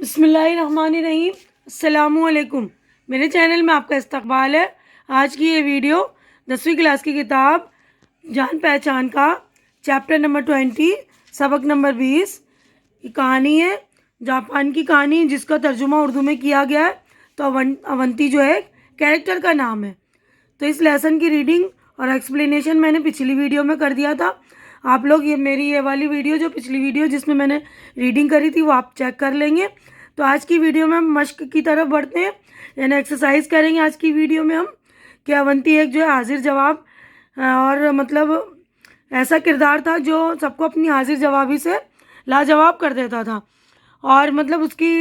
بسم اللہ الرحمن الرحیم۔ السلام علیکم، میرے چینل میں آپ کا استقبال ہے۔ آج کی یہ ویڈیو 10ویں کلاس کی کتاب جان پہچان کا چیپٹر نمبر 20 سبق نمبر 20 کی کہانی ہے، جاپان کی کہانی، جس کا ترجمہ اردو میں کیا گیا ہے۔ تو اونتی جو ہے کیریکٹر کا نام ہے۔ تو اس لیسن کی ریڈنگ اور ایکسپلینیشن میں نے پچھلی ویڈیو میں کر دیا تھا۔ آپ لوگ یہ والی ویڈیو، جو پچھلی ویڈیو جس میں نے ریڈنگ کری تھی، وہ آپ چیک کر لیں گے۔ تو آج کی ویڈیو میں ہم مشق کی طرف بڑھتے ہیں، یعنی ایکسرسائز کریں گے آج کی ویڈیو میں ہم کہ اونتی ایک جو ہے حاضر جواب اور مطلب ایسا کردار تھا جو سب کو اپنی حاضر جوابی سے لاجواب کر دیتا تھا، اور مطلب اس کی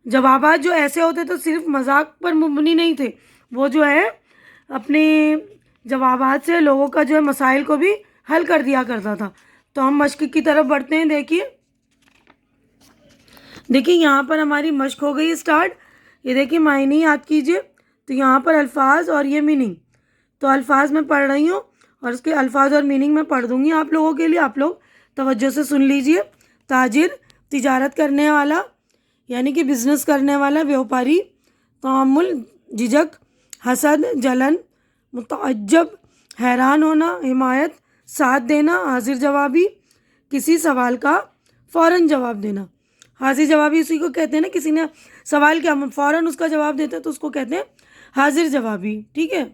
جوابات جو ایسے ہوتے تو صرف مذاق پر مبنی نہیں تھے، وہ جو ہے اپنے جوابات سے لوگوں کا جو ہے مسائل کو بھی حل کر دیا کرتا تھا۔ تو ہم مشق کی طرف بڑھتے ہیں۔ دیکھیے یہاں پر ہماری مشق ہو گئی اسٹارٹ۔ یہ دیکھیے معنی یاد کیجئے۔ تو یہاں پر الفاظ اور یہ میننگ، تو الفاظ میں پڑھ رہی ہوں اور اس کے الفاظ اور میننگ میں پڑھ دوں گی آپ لوگوں کے لیے، آپ لوگ توجہ سے سن لیجئے۔ تاجر، تجارت کرنے والا، یعنی کہ بزنس کرنے والا، ویوپاری۔ تعامل، جھجک، حسد، جلن، متعجب، حیران ہونا، حمایت، ساتھ دینا، حاضر جوابی، کسی سوال کا فوراً جواب دینا۔ حاضر جوابی اسی کو کہتے ہیں نا، کسی نے سوال کیا فوراً اس کا جواب دیتے ہیں تو اس کو کہتے ہیں حاضر جوابی، ٹھیک ہے۔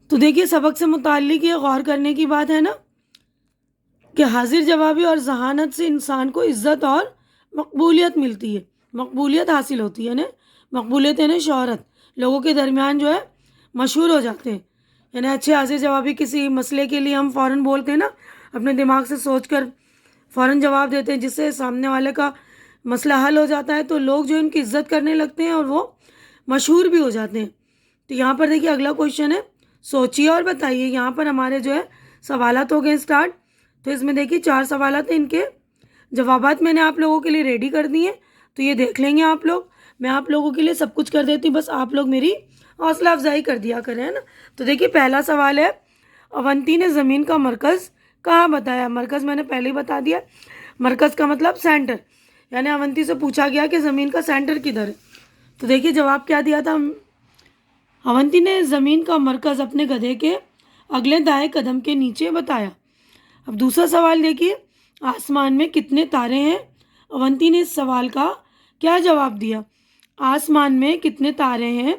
تو دیکھیے سبق سے متعلق یہ غور کرنے کی بات ہے نا کہ حاضر جوابی اور ذہانت سے انسان کو عزت اور مقبولیت ملتی ہے، مقبولیت حاصل ہوتی ہے نا، مقبولیت یعنی شہرت، لوگوں کے درمیان جو ہے مشہور ہو جاتے ہیں۔ یعنی اچھے حاضر جوابی کسی مسئلے کے لیے ہم فوراً بولتے ہیں نا، اپنے دماغ سے سوچ کر فوراً جواب دیتے ہیں، جس سے سامنے والے کا مسئلہ حل ہو جاتا ہے، تو لوگ جو ان کی عزت کرنے لگتے ہیں اور وہ مشہور بھی ہو جاتے ہیں۔ تو یہاں پر دیکھیے اگلا کوشچن ہے، سوچیے اور بتائیے۔ یہاں پر ہمارے جو ہے سوالات ہو گئے اسٹارٹ۔ تو اس میں دیکھیے 4 سوالات ہیں، ان کے جوابات میں نے آپ لوگوں کے لیے ریڈی کر دیے، تو یہ دیکھ لیں گے آپ لوگ۔ میں آپ لوگوں کے لیے سب کچھ کر دیتی ہوں، بس آپ لوگ میری حوصلہ افزائی کر دیا کریں، ہے نا۔ تو دیکھیے پہلا سوال ہے، اونتی نے زمین کا مرکز کہاں بتایا؟ مرکز میں نے پہلے ہی بتا دیا، مرکز کا مطلب سینٹر، یعنی اونتی سے پوچھا گیا کہ زمین کا سینٹر کدھر ہے۔ تو دیکھیے جواب کیا دیا تھا، اونتی نے زمین کا مرکز اپنے گدھے کے اگلے دائیں قدم کے نیچے بتایا۔ اب دوسرا سوال دیکھیے، آسمان میں کتنے تارے ہیں؟ اونتی نے اس سوال کا کیا جواب دیا؟ آسمان میں کتنے تارے ہیں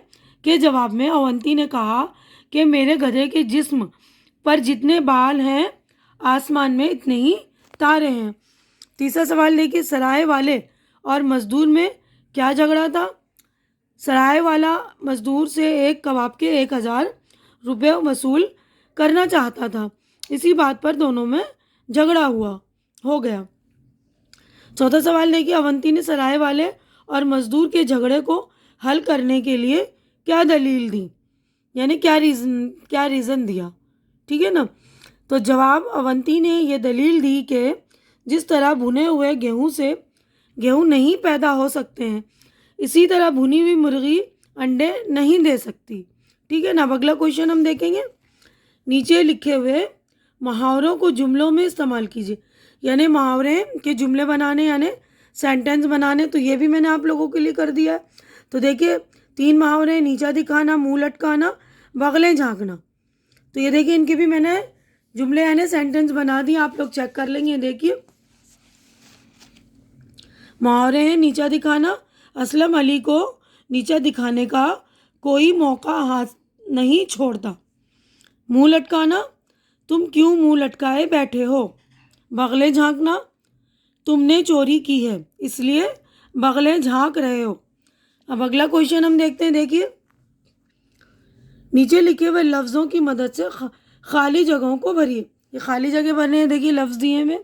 کے جواب میں اونتی نے کہا کہ میرے گدھے کے جسم پر جتنے بال ہیں آسمان میں اتنے ہی تارے ہیں۔ تیسرا سوال دیکھیے، سرائے والے اور مزدور میں کیا جھگڑا تھا؟ سرائے والا مزدور سے ایک کباب کے 1000 روپے وصول کرنا چاہتا تھا، اسی بات پر دونوں میں جھگڑا ہو گیا۔ چوتھا سوال دیکھیے، اونتی نے سرائے والے اور مزدور کے جھگڑے کو حل کرنے کے لیے کیا دلیل دی، یعنی کیا ریزن دیا، ٹھیک ہے نا۔ تو جواب، اونتی نے یہ دلیل دی کہ جس طرح بھنے ہوئے گیہوں سے گیہوں نہیں پیدا ہو سکتے ہیں، اسی طرح بھنی ہوئی مرغی انڈے نہیں دے سکتی، ٹھیک ہے نا۔ اب اگلا کوشچن ہم دیکھیں گے، نیچے لکھے ہوئے محاوروں کو جملوں میں استعمال کیجیے، یعنی محاورے کے جملے بنانے، یعنی سینٹنس بنانے۔ تو یہ بھی میں نے آپ لوگوں کے لیے کر دیا ہے۔ تو دیکھیے 3 محاورے، نیچا دکھانا، منہ لٹکانا، بغلیں جھانکنا۔ تو یہ دیکھیے ان کی بھی میں نے جملے یعنی سینٹنس بنا دی، آپ لوگ چیک کر لیں گے۔ دیکھیے محاورے ہیں، نیچا دکھانا، اسلم علی کو نیچا دکھانے کا کوئی موقع ہاتھ نہیں چھوڑتا۔ منہ لٹکانا، تم کیوں منہ لٹکائے بیٹھے ہو؟ بغلیں جھانکنا، تم نے چوری کی ہے اس لیے بغلیں جھانک رہے ہو۔ اب اگلا کوشچن ہم دیکھتے ہیں۔ دیکھیے نیچے لکھے ہوئے لفظوں کی مدد سے خالی جگہوں کو بھریے۔ یہ خالی جگہ بھرنے ہیں، دیکھیے لفظ دیے میں،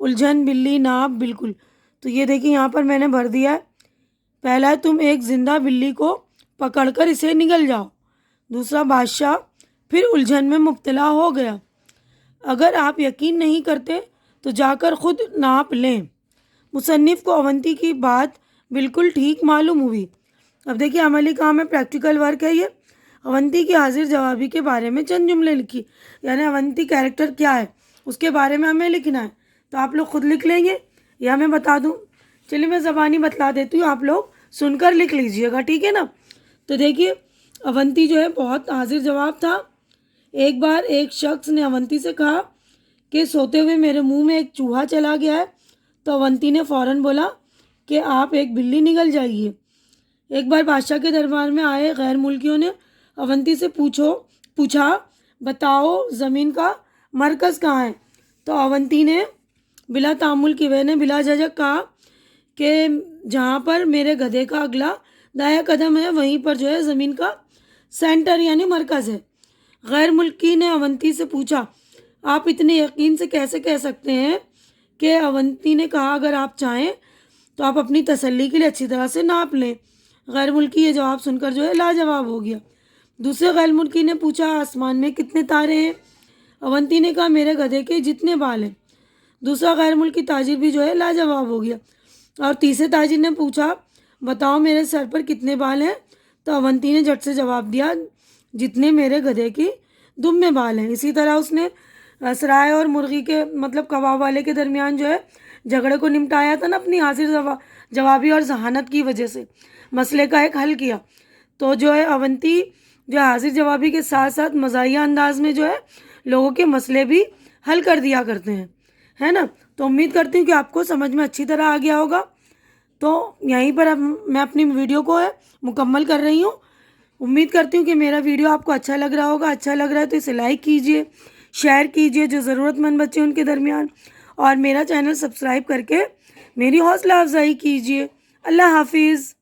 الجھن، بلی، ناپ، بالکل۔ تو یہ دیکھیے یہاں پر میں نے بھر دیا ہے۔ پہلا ہے، تم ایک زندہ بلی کو پکڑ کر اسے نگل جاؤ۔ دوسرا، بادشاہ پھر الجھن میں مبتلا ہو گیا۔ اگر آپ یقین نہیں کرتے تو جا کر خود ناپ لیں۔ مصنف کو اونتی کی بات بالکل ٹھیک معلوم ہوئی۔ اب دیکھیے عملی کام ہے، پریکٹیکل ورک ہے یہ۔ اونتی کی حاضر جوابی کے بارے میں چند جملے لکھی، یعنی اونتی کیریکٹر کیا ہے اس کے بارے میں ہمیں لکھنا ہے۔ تو آپ لوگ خود لکھ لیں گے یا میں بتا دوں؟ چلیے میں زبانی بتلا دیتی ہوں, آپ لوگ سن کر لکھ لیجئے گا, ٹھیک ہے نا. تو دیکھیے اونتی جو ہے بہت حاضر جواب تھا. ایک بار ایک شخص نے اونتی سے کہا کہ سوتے ہوئے میرے منہ میں ایک چوہا چلا گیا ہے. تو اونتی نے فوراً بولا کہ آپ ایک بلی نگل جائیے. ایک بار بادشاہ کے دربار میں آئے غیر ملکیوں نے اونتی سے پوچھا بتاؤ زمین کا مرکز کہاں ہے. تو اونتی نے بلا تعامل کیے نے بلا جھجک کہا کہ جہاں پر میرے گدھے کا اگلا دایا قدم ہے وہیں پر جو ہے زمین کا سینٹر یعنی مرکز ہے. غیر ملکی نے اونتی سے پوچھا آپ اتنے یقین سے کیسے کہہ سکتے ہیں کہ اونتی نے کہا اگر آپ چاہیں تو آپ اپنی تسلی کے لیے اچھی طرح سے ناپ لیں. غیر ملکی یہ جواب سن کر جو ہے لاجواب ہو گیا. دوسرے غیر ملکی نے پوچھا آسمان میں کتنے تارے ہیں. اونتی نے کہا میرے گدھے کے جتنے بال ہیں. دوسرا غیر ملکی تاجر بھی جو ہے لاجواب ہو گیا. اور تیسرے تاجر نے پوچھا بتاؤ میرے سر پر کتنے بال ہیں. تو اونتی نے جھٹ سے جواب دیا جتنے میرے گدھے کی دم میں بال ہیں. اسی طرح اس نے سرائے اور مرغی کے مطلب کباب والے کے درمیان جو ہے جھگڑے کو نمٹایا تھا نا اپنی حاضر جوابی اور ذہانت کی وجہ سے مسئلے کا ایک حل کیا. تو جو ہے اونتی جو حاضر جوابی کے ساتھ ساتھ مزاحیہ انداز میں جو ہے لوگوں کے مسئلے بھی حل کر دیا کرتے ہیں, ہے نا. تو امید کرتی ہوں کہ آپ کو سمجھ میں اچھی طرح آ گیا ہوگا. تو یہیں پر اب میں اپنی ویڈیو کو مکمل کر رہی ہوں. امید کرتی ہوں کہ میرا ویڈیو آپ کو اچھا لگ رہا ہوگا. اچھا لگ رہا ہے تو اسے لائک کیجئے, شیئر کیجئے جو ضرورت مند بچے ان کے درمیان, اور میرا چینل سبسکرائب کر کے میری حوصلہ افزائی کیجئے. اللہ حافظ.